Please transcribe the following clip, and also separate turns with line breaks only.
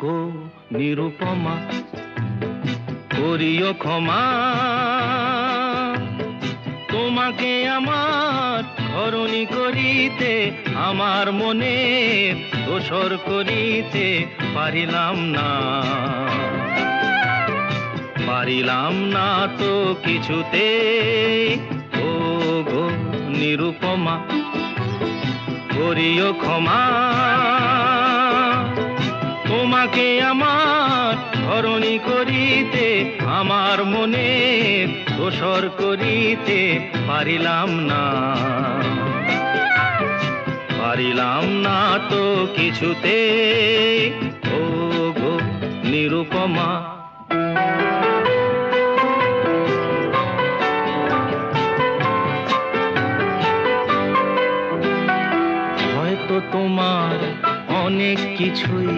গো নিরুপমা, করিও ক্ষমা। তোমাকে আমার ধরণী করিতে, আমার মনে দোসর করিতে পারিলাম না, পারিলাম না তো কিছুতে। ও গো নিরুপমা, করিও ক্ষমা। তোমাকে আমার ধরণী করিতে, আমার মনে দোসর করিতে পারিলাম না, পারিলাম না তো কিছুতে। ও গো নিরুপমা। হয়তো তোমার অনেক কিছুই